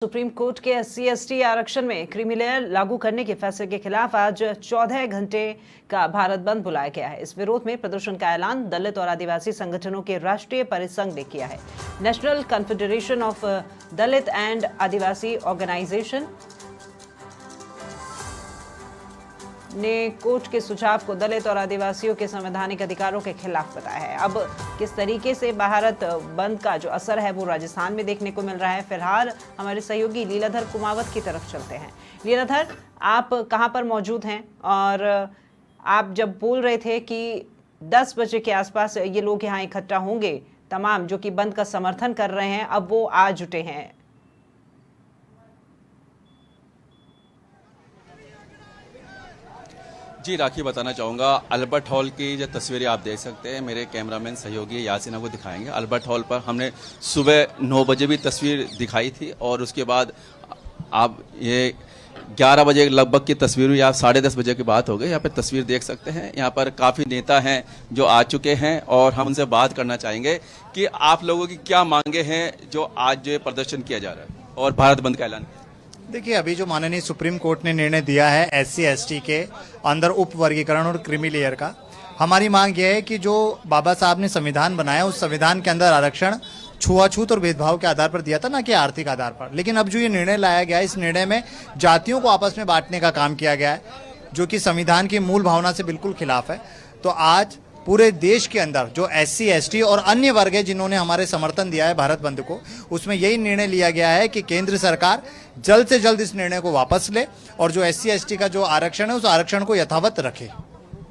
Supreme court के SC/ST आरक्षण में क्रीमी लेयर लागू करने के फैसले के खिलाफ आज 14 घंटे का भारत बंद बुलाया गया है। इस विरोध में प्रदर्शन का ऐलान दलित और आदिवासी संगठनों के राष्ट्रीय परिसंघ ने किया है। National Confederation of Dalit and Adivasi Organisation ने कोर्ट के सुझाव को दलित और आदिवासियों के संवैधानिक अधिकारों के खिलाफ बताया है। अब किस तरीके से भारत बंद का जो असर है वो राजस्थान में देखने को मिल रहा है। फिलहाल हमारे सहयोगी लीलाधर कुमावत की तरफ चलते हैं। लीलाधर, आप कहां पर मौजूद हैं और आप जब बोल रहे थे कि 10 बजे के आसपास ये लोग यहाँ इकट्ठा होंगे, तमाम जो कि बंद का समर्थन कर रहे हैं, अब वो आ जुटे हैं। जी राखी, बताना चाहूँगा अल्बर्ट हॉल की जो तस्वीरें आप देख सकते हैं, मेरे कैमरामैन सहयोगी यासिन आपको दिखाएंगे। अल्बर्ट हॉल पर हमने सुबह 9 बजे भी तस्वीर दिखाई थी और उसके बाद आप ये 11 बजे लगभग की तस्वीर हुई, आप 10:30 बजे की बात हो गई। यहाँ पे तस्वीर देख सकते हैं, यहाँ पर काफ़ी नेता हैं जो आ चुके हैं और हम उनसे बात करना चाहेंगे कि आप लोगों की क्या मांगे हैं जो आज जो प्रदर्शन किया जा रहा है और भारत बंद का ऐलान। देखिए, अभी जो माननीय सुप्रीम कोर्ट ने निर्णय दिया है SC/ST के अंदर उप वर्गीकरण और क्रीमी लेयर का, हमारी मांग यह है कि जो बाबा साहब ने संविधान बनाया उस संविधान के अंदर आरक्षण छुआछूत और भेदभाव के आधार पर दिया था, ना कि आर्थिक आधार पर। लेकिन अब जो ये निर्णय लाया गया है, इस निर्णय में जातियों को आपस में बांटने का काम किया गया है, जो कि संविधान की मूल भावना से बिल्कुल खिलाफ है। तो आज पूरे देश के अंदर जो SC/ST और अन्य वर्ग है जिन्होंने हमारे समर्थन दिया है भारत बंद को, उसमें यही निर्णय लिया गया है कि केंद्र सरकार जल्द से जल्द इस निर्णय को वापस ले और जो SC/ST का जो आरक्षण है उस आरक्षण को यथावत रखे।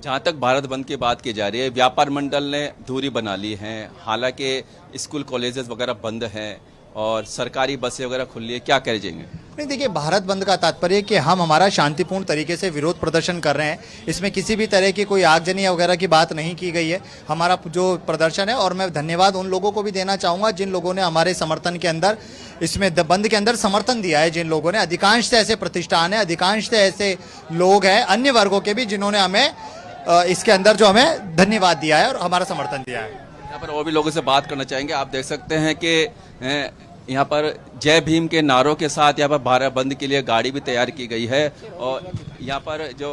जहाँ तक भारत बंद की बात की जा रही है, व्यापार मंडल ने दूरी बना ली है, हालांकि स्कूल कॉलेजेस वगैरह बंद हैं और सरकारी बसें वगैरह खुली है, क्या कह जाएंगे? नहीं, देखिए, भारत बंद का तात्पर्य कि हम हमारा शांतिपूर्ण तरीके से विरोध प्रदर्शन कर रहे हैं। इसमें किसी भी तरह की कोई आगजनी वगैरह की बात नहीं की गई है। हमारा जो प्रदर्शन है, और मैं धन्यवाद उन लोगों को भी देना चाहूँगा जिन लोगों ने हमारे समर्थन के अंदर, इसमें बंद के अंदर समर्थन दिया है। जिन लोगों ने, अधिकांश ऐसे प्रतिष्ठान है, अधिकांश ऐसे लोग हैं अन्य वर्गों के भी, जिन्होंने हमें इसके अंदर जो हमें धन्यवाद दिया है और हमारा समर्थन दिया है। यहाँ पर और भी लोगों से बात करना चाहेंगे। आप देख सकते हैं कि यहाँ पर जय भीम के नारों के साथ यहाँ पर भारत बंद के लिए गाड़ी भी तैयार की गई है और यहाँ पर जो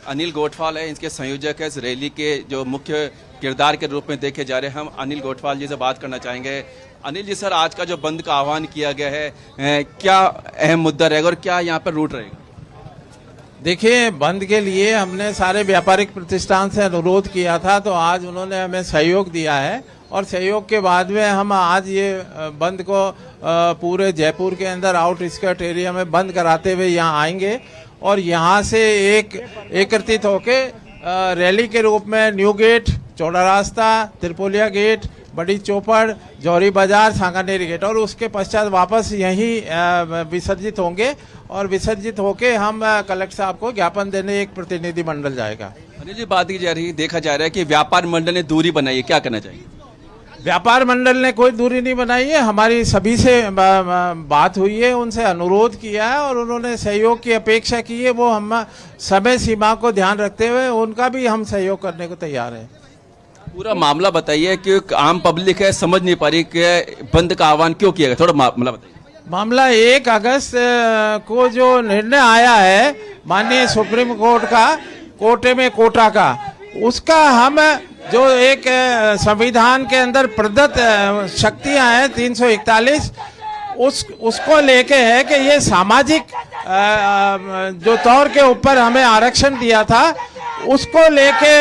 अनिल गोठवाल है, इनके संयोजक है, इस रैली के जो मुख्य किरदार के रूप में देखे जा रहे हैं। हम अनिल गोठवाल जी से बात करना चाहेंगे। अनिल जी सर, आज का जो बंद का आह्वान किया गया है, क्या अहम मुद्दा रहेगा और क्या यहाँ पर रूट रहेगा? देखिए, बंद के लिए हमने सारे व्यापारिक प्रतिष्ठान से अनुरोध किया था, तो आज उन्होंने हमें सहयोग दिया है और सहयोग के बाद में हम आज ये बंद को पूरे जयपुर के अंदर आउटस्कर्ट एरिया में बंद कराते हुए यहाँ आएंगे और यहाँ से एकत्रित होके रैली के रूप में न्यू गेट, चौड़ा रास्ता, त्रिपोलिया गेट, बड़ी चौपड़, जौहरी बाजार, सांगानेरी गेट और उसके पश्चात वापस यहीं विसर्जित होंगे और विसर्जित होके हम कलेक्टर साहब को ज्ञापन देने एक प्रतिनिधि मंडल जाएगा। अनिल जी, बात की जा रही है, देखा जा रहा है कि व्यापार मंडल ने दूरी बनाई है, क्या करना चाहिए? व्यापार मंडल ने कोई दूरी नहीं बनाई है, हमारी सभी से बात हुई है, उनसे अनुरोध किया है और उन्होंने सहयोग की अपेक्षा की है। वो हम समय सीमा को ध्यान रखते हुए उनका भी हम सहयोग करने को तैयार है। पूरा मामला बताइए कि आम पब्लिक है, समझ नहीं पा रही कि बंद का आह्वान क्यों किया गया, थोड़ा मामला बताइए। मामला 1 अगस्त को जो निर्णय आया है माननीय सुप्रीम कोर्ट का, कोटा का, उसका हम जो एक संविधान के अंदर प्रदत्त शक्तियां हैं 341, उसको लेके है कि ये सामाजिक जो तौर के ऊपर हमें आरक्षण दिया था, उसको लेके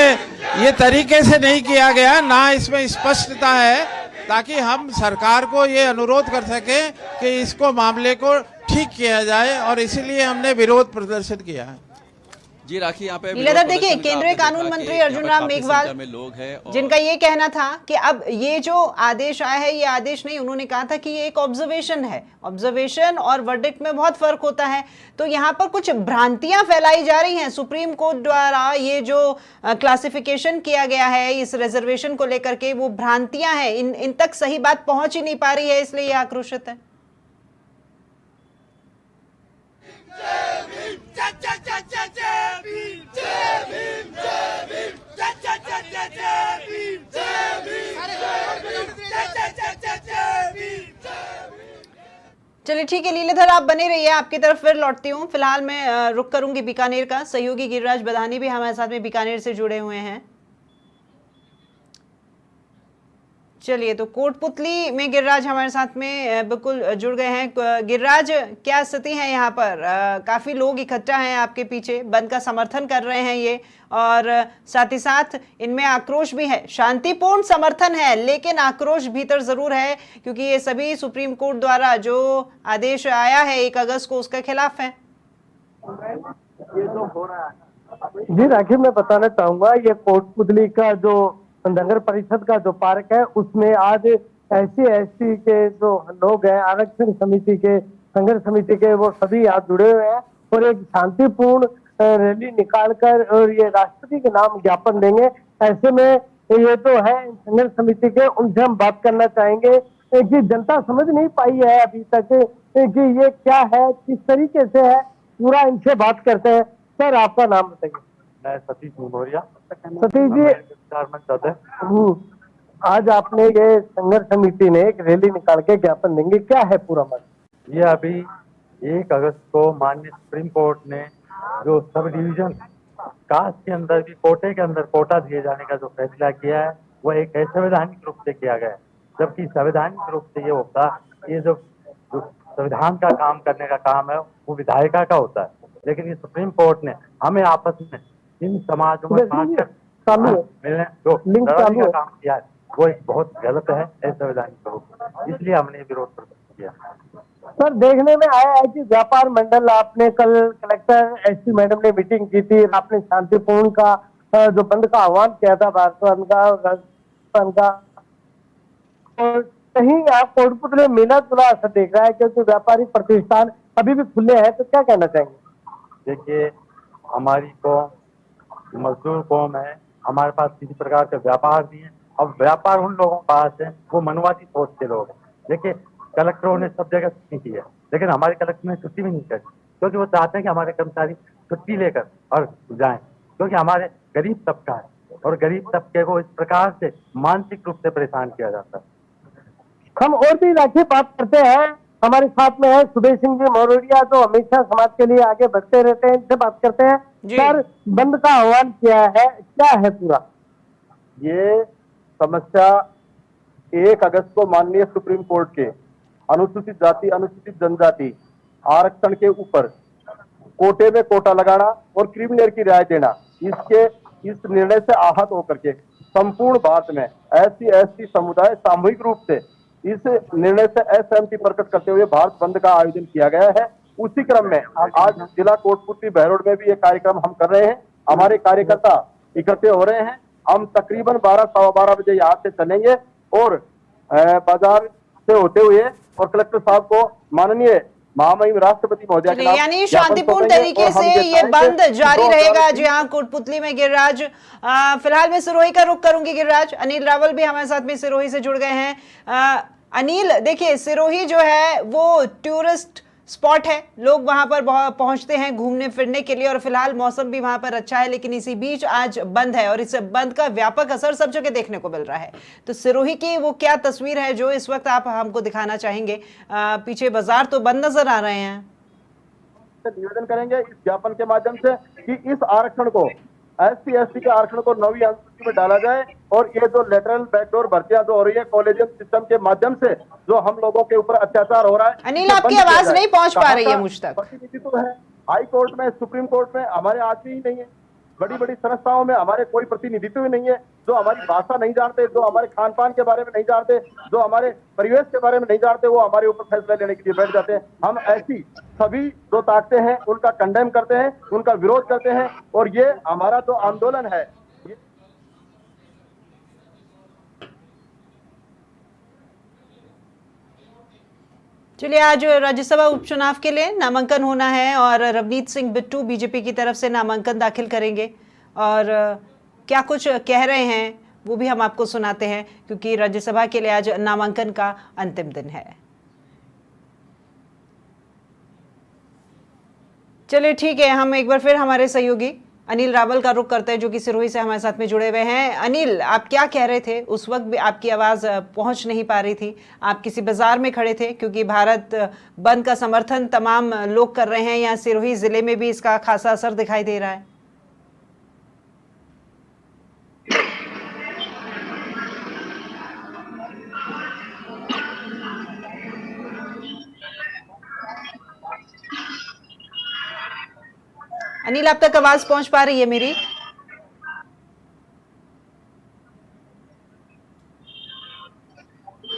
ये तरीके से नहीं किया गया, ना इसमें स्पष्टता है, ताकि हम सरकार को ये अनुरोध कर सकें कि इसको मामले को ठीक किया जाए और इसीलिए हमने विरोध प्रदर्शन किया है। जी राखी, यहाँ पे लीलाधर, देखिए, केंद्रीय कानून मंत्री अर्जुन राम मेघवाल जिनका ये कहना था कि अब ये जो आदेश आया है, ये आदेश नहीं, उन्होंने कहा था कि ये एक ऑब्जर्वेशन है। ऑब्जर्वेशन और वर्डिक्ट में बहुत फर्क होता है। तो यहाँ पर कुछ भ्रांतियां फैलाई जा रही हैं सुप्रीम कोर्ट द्वारा। ये जो क्लासिफिकेशन किया गया है इस रिजर्वेशन को लेकर के, वो भ्रांतियां हैं, इन तक सही बात पहुंच ही नहीं पा रही है, इसलिए ये आक्रोशित है। चलिए ठीक है लीलाधर, आप बने रहिए, आपकी तरफ फिर लौटती हूँ। फिलहाल मैं रुक करूंगी बीकानेर का। सहयोगी गिरिराज बधानी भी हमारे साथ में बीकानेर से जुड़े हुए हैं। चलिए, तो कोटपुतली में गिरिराज हमारे साथ में बिल्कुल जुड़ गए हैं। गिरिराज, क्या स्थिति है यहाँ पर? काफी लोग इकट्ठा हैं आपके पीछे, बंद का समर्थन कर रहे हैं ये, और साथ ही साथ इनमें आक्रोश भी है। शांतिपूर्ण समर्थन है लेकिन आक्रोश भीतर जरूर है, क्योंकि ये सभी सुप्रीम कोर्ट द्वारा जो आदेश आया है 1 अगस्त को, उसके खिलाफ है। ये जो हो रहा है जी, राखी मैं बताना चाहूंगा, ये कोटपुतली का जो नगर परिषद का जो पार्क है उसमें आज SC/ST के जो लोग हैं, आरक्षण समिति के, संघर्ष समिति के, वो सभी यहाँ जुड़े हुए हैं और एक शांतिपूर्ण रैली निकालकर और ये राष्ट्रपति के नाम ज्ञापन देंगे। ऐसे में ये तो है संघर्ष समिति के, उनसे हम बात करना चाहेंगे कि जनता समझ नहीं पाई है अभी तक कि ये क्या है, किस तरीके से है, पूरा इनसे बात करते हैं। सर, आपका नाम बताइए। मैं सतीश मुनोरिया। सतीश जी, आज आपने ये संघर्ष समिति ने एक रैली निकाल के ज्ञापन देंगे, क्या है पूरा मसला? ये अभी 1 अगस्त को माननीय सुप्रीम कोर्ट ने जो सब डिवीजन कास्ट के अंदर भी कोटे के अंदर कोटा दिए जाने का जो फैसला किया है, वो एक असंवैधानिक रूप से किया गया है। जबकि संवैधानिक रूप से ये होता, ये जो संविधान का काम करने का काम है वो विधायिका का होता है, लेकिन ये सुप्रीम कोर्ट ने हमें आपस में इन समाजों में मिलने जो लड़ाई का काम किया है, वो एक बहुत गलत है, असंवैधानिक रूप, इसलिए हमने विरोध प्रदर्शन किया। सर, देखने में आया है कि व्यापार मंडल, आपने कल कलेक्टर SC मैडम ने मीटिंग की थी, आपने शांतिपूर्ण का जो बंद का आह्वान किया था, भारत बंद का, राजस्थान का, और कहीं आप कोटपुतली में मिला जुला असर देख रहा है, क्योंकि व्यापारिक प्रतिष्ठान अभी भी खुले हैं, तो क्या कहना चाहेंगे? देखिए, हमारी कौम मजदूर कौम है, हमारे पास किसी प्रकार का व्यापार नहीं है। अब व्यापार उन लोगों के पास है वो मनवादी सोच के लोग हैं। देखिए, कलेक्टरों ने सब जगह छुट्टी की है, लेकिन हमारे कलेक्टर ने छुट्टी भी नहीं करी, क्योंकि वो चाहते हैं कि हमारे कर्मचारी छुट्टी लेकर और जाएं, क्योंकि हमारे गरीब तबका है और गरीब तबके को इस प्रकार से मानसिक रूप से परेशान किया जाता है। हम और भी राखी बात करते हैं, हमारे साथ में है सुबेश सिंह जी मौरोडिया, जो हमेशा समाज के लिए आगे बढ़ते रहते हैं, इनसे बात करते हैं। सर, बंद का आह्वान किया है, क्या है पूरा? ये समस्या 1 अगस्त को माननीय सुप्रीम कोर्ट के अनुसूचित जाति, अनुसूचित जनजाति आरक्षण के ऊपर कोटे में कोटा लगाना और क्रिमिनल की राय देना, इस निर्णय से आहत होकर के संपूर्ण भारत में SC/ST समुदाय सामूहिक रूप से इस निर्णय से असहमति प्रकट करते हुए भारत बंद का आयोजन किया गया है। उसी क्रम में आज जिला कोटपुतली बहरोड में भी एक कार्यक्रम हम कर रहे हैं। हमारे कार्यकर्ता इकट्ठे हो रहे हैं। हम तकरीबन 12-12:15 बजे यहाँ से चलेंगे और बाजार से होते हुए और कलेक्टर साहब को माननीय महामहिम राष्ट्रपति महोदय के नाम, यानी शांतिपूर्ण तरीके से ये बंद जारी रहेगा। जी हाँ, कोटपुतली में गिरिराज, फिलहाल मैं सिरोही का रुख करूंगी। गिरिराज, अनिल रावल भी हमारे साथ में सिरोही से जुड़ गए हैं। अनिल, देखिए, सिरोही जो है वो टूरिस्ट स्पॉट है, लोग वहां पर पहुंचते हैं घूमने फिरने के लिए, और फिलहाल मौसम भी वहां पर अच्छा है, लेकिन इसी बीच आज बंद है और इस बंद का व्यापक असर सब जगह देखने को मिल रहा है। तो सिरोही की वो क्या तस्वीर है जो इस वक्त आप हमको दिखाना चाहेंगे? पीछे बाजार तो बंद नजर आ रहे हैं। निवेदन करेंगे इस ज्ञापन के माध्यम से कि इस आरक्षण को, SC/ST के आरक्षण को 9वीं अनुसूची में डाला जाए और ये जो लेटरल बैकडोर भर्तियां जो हो रही है कॉलेजियम सिस्टम के माध्यम से, जो हम लोगों के ऊपर अत्याचार हो रहा है। अनिल, आपकी आवाज नहीं पहुंच पा रही है मुझ तक। प्रतिनिधित्व है हाई कोर्ट में, सुप्रीम कोर्ट में हमारे आदमी ही नहीं है, बड़ी बड़ी संस्थाओं में हमारे कोई प्रतिनिधित्व ही नहीं है, जो हमारी भाषा नहीं जानते, जो हमारे खान पान के बारे में नहीं जानते, जो हमारे परिवेश के बारे में नहीं जानते, वो हमारे ऊपर फैसला लेने के लिए बैठ जाते हैं। हम ऐसी सभी जो ताकतें हैं उनका कंडेम करते हैं, उनका विरोध करते हैं, और ये हमारा जो आंदोलन है। चलिए, आज राज्यसभा उपचुनाव के लिए नामांकन होना है और रवनीत सिंह बिट्टू बीजेपी की तरफ से नामांकन दाखिल करेंगे, और क्या कुछ कह रहे हैं वो भी हम आपको सुनाते हैं, क्योंकि राज्यसभा के लिए आज नामांकन का अंतिम दिन है। चलिए ठीक है, हम एक बार फिर हमारे सहयोगी अनिल रावल का रुख करते हैं जो कि सिरोही से हमारे साथ में जुड़े हुए हैं। अनिल, आप क्या कह रहे थे? उस वक्त भी आपकी आवाज पहुंच नहीं पा रही थी, आप किसी बाजार में खड़े थे, क्योंकि भारत बंद का समर्थन तमाम लोग कर रहे हैं। यहाँ सिरोही जिले में भी इसका खासा असर दिखाई दे रहा है। अनिल, आप तक आवाज पहुंच पा रही है मेरी?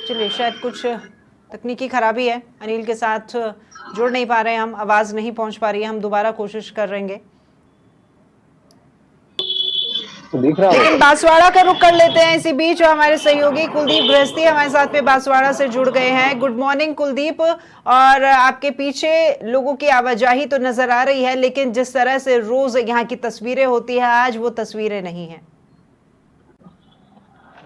चलिए, शायद कुछ तकनीकी खराबी है, अनिल के साथ जुड़ नहीं पा रहे हैं हम, आवाज नहीं पहुंच पा रही है। हम दोबारा कोशिश कर रहेंगे। तो दिख रहा लेकिन बांसवाड़ा का रुख कर लेते हैं इसी बीच। हमारे सहयोगी कुलदीप गृहस्थी हमारे साथ में बांसवाड़ा से जुड़ गए हैं। Good morning Kuldeep. और आपके पीछे लोगों की आवाजाही तो नजर आ रही है, लेकिन जिस तरह से रोज यहाँ की तस्वीरें होती है, आज वो तस्वीरें नहीं है।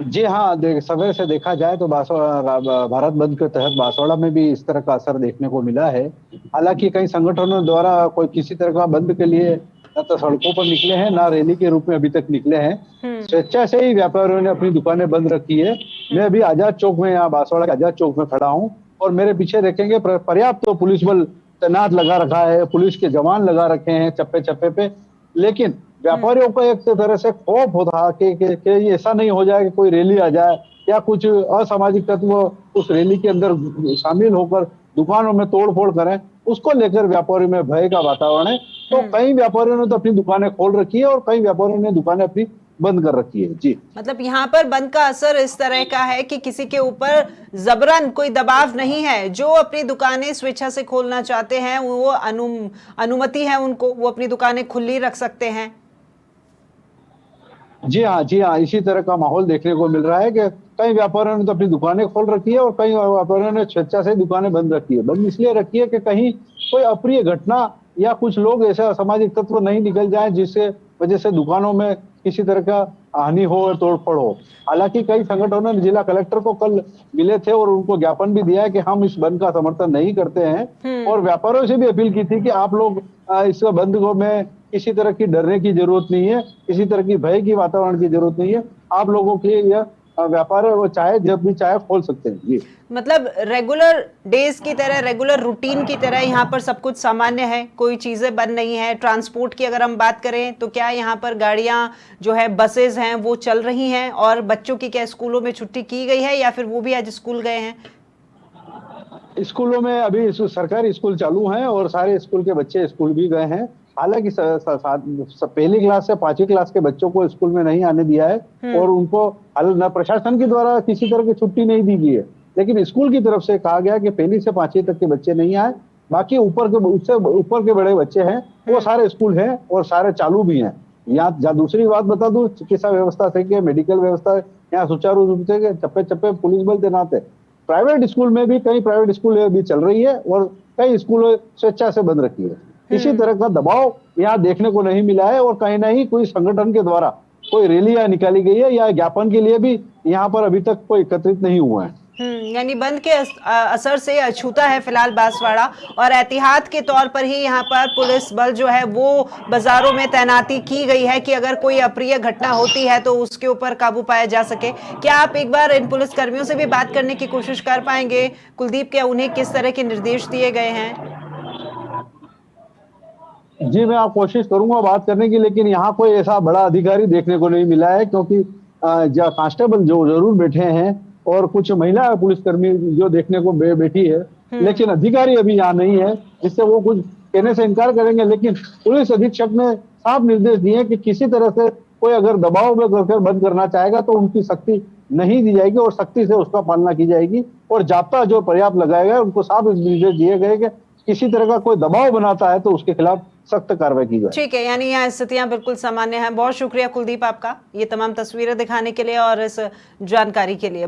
जी हाँ, सवेरे से देखा जाए तो भारत बंद के तहत बांसवाड़ा में भी इस तरह का असर देखने को मिला है। हालांकि कई संगठनों द्वारा कोई किसी तरह का बंद के लिए न तो सड़कों पर निकले हैं, ना रैली के रूप में अभी तक निकले हैं। स्वेच्छा से ही व्यापारियों ने अपनी दुकानें बंद रखी है। मैं अभी आजाद चौक में, यहाँ बांसवाड़ा के आजाद चौक में खड़ा हूँ और मेरे पीछे देखेंगे पर्याप्त तो पुलिस बल तैनात लगा रखा है, पुलिस के जवान लगा रखे हैं चप्पे चप्पे पे। लेकिन व्यापारियों को एक तरह से खौफ होता कि ऐसा नहीं हो जाए कि कोई रैली आ जाए या कुछ असामाजिक तत्व उस रैली के अंदर शामिल होकर दुकानों में तोड़फोड़ करें, उसको लेकर व्यापारियों में भय का वातावरण है। तो कई व्यापारियों ने तो अपनी दुकानें खोल रखी है और कई व्यापारियों ने दुकानें अपनी बंद कर रखी है। जी, मतलब यहाँ पर बंद का असर इस तरह का है कि किसी के ऊपर जबरन कोई दबाव नहीं है। जो अपनी दुकानें स्वेच्छा से खोलना चाहते हैं, वो अनुमति है उनको, वो अपनी दुकानें खुली रख सकते हैं। जी हाँ, इसी तरह का माहौल देखने को मिल रहा है कि कई व्यापारियों ने तो अपनी दुकानें खोल रखी है और कई व्यापारियों ने स्वेच्छा से दुकानें बंद रखी है। बंद इसलिए रखी है कि कहीं कोई अप्रिय घटना या कुछ लोग ऐसा असामाजिक तत्व नहीं निकल जाए जिससे वजह से दुकानों में किसी तरह का हानि हो और तोड़फोड़ हो। हालांकि कई संगठनों ने जिला कलेक्टर को कल मिले थे और उनको ज्ञापन भी दिया है कि हम इस बंद का समर्थन नहीं करते हैं और व्यापारियों से भी अपील की थी कि आप लोग इस बंद को में किसी तरह की डरने की जरूरत नहीं है, किसी तरह की भय की वातावरण की जरूरत नहीं है। आप लोगों के यह व्यापार है वो चाहे जब भी चाहे खोल सकते हैं। जी, मतलब रेगुलर डेज की तरह, रेगुलर रूटीन की तरह यहाँ पर सब कुछ सामान्य है, कोई चीजें बंद नहीं है। ट्रांसपोर्ट की अगर हम बात करें तो क्या यहाँ पर गाड़ियां जो है, बसेज हैं, वो चल रही हैं? और बच्चों की क्या स्कूलों में छुट्टी की गई है या फिर वो भी आज स्कूल गए हैं? स्कूलों में अभी सरकारी स्कूल चालू हैं और सारे स्कूल के बच्चे स्कूल भी गए हैं। हालांकि पहली क्लास से 5वीं क्लास के बच्चों को स्कूल में नहीं आने दिया है और उनको न प्रशासन के द्वारा किसी तरह की छुट्टी नहीं दी गई है, लेकिन स्कूल की तरफ से कहा गया कि पहली से 5वीं तक के बच्चे नहीं आए, बाकी उससे ऊपर के बड़े बच्चे हैं वो सारे स्कूल हैं और सारे चालू भी हैं। यहाँ दूसरी बात बता दूं, चिकित्सा व्यवस्था से कि मेडिकल व्यवस्था यहाँ सुचारू रूप से चप्पे चप्पे पुलिस बल तैनात है। प्राइवेट स्कूल में भी कई प्राइवेट स्कूल अभी चल रही है और कई स्कूल स्वेच्छा से बंद रखी है। किसी तरह का दबाव यहाँ देखने को नहीं मिला है और कहीं ना ही कोई संगठन के द्वारा कोई रैलियां निकाली गई है या ज्ञापन के लिए भी यहाँ पर अभी तक कोई एकत्रित नहीं हुआ है। यानी बंद के असर से अछूता है फिलहाल बांसवाड़ा, और एहतियात के तौर पर ही यहाँ पर पुलिस बल जो है वो बाजारों में तैनाती की गई है कि अगर कोई अप्रिय घटना होती है तो उसके ऊपर काबू पाया जा सके। क्या आप एक बार इन पुलिस कर्मियों से भी बात करने की कोशिश कर पाएंगे कुलदीप, क्या उन्हें किस तरह के निर्देश दिए गए हैं? जी, मैं आप कोशिश करूंगा बात करने की, लेकिन यहाँ कोई ऐसा बड़ा अधिकारी देखने को नहीं मिला है क्योंकि कांस्टेबल जो जरूर बैठे हैं और कुछ महिला पुलिसकर्मी जो देखने को बैठी है, लेकिन अधिकारी अभी यहाँ नहीं है, जिससे वो कुछ कहने से इनकार करेंगे। लेकिन पुलिस अधीक्षक ने साफ निर्देश दिए कि किसी तरह से कोई अगर दबाव में करके बंद करना चाहेगा तो उनकी सख्ती नहीं दी जाएगी और सख्ती से उसका पालना की जाएगी और जाब्ता जो पर्याप्त लगाएगा उनको साफ निर्देश दिए गए कि किसी तरह का कोई दबाव बनाता है तो उसके खिलाफ सख्त कार्रवाई की जाए। ठीक है, यानी यहाँ स्थितियां बिल्कुल सामान्य हैं। बहुत शुक्रिया कुलदीप आपका ये तमाम तस्वीरें दिखाने के लिए और इस जानकारी के लिए।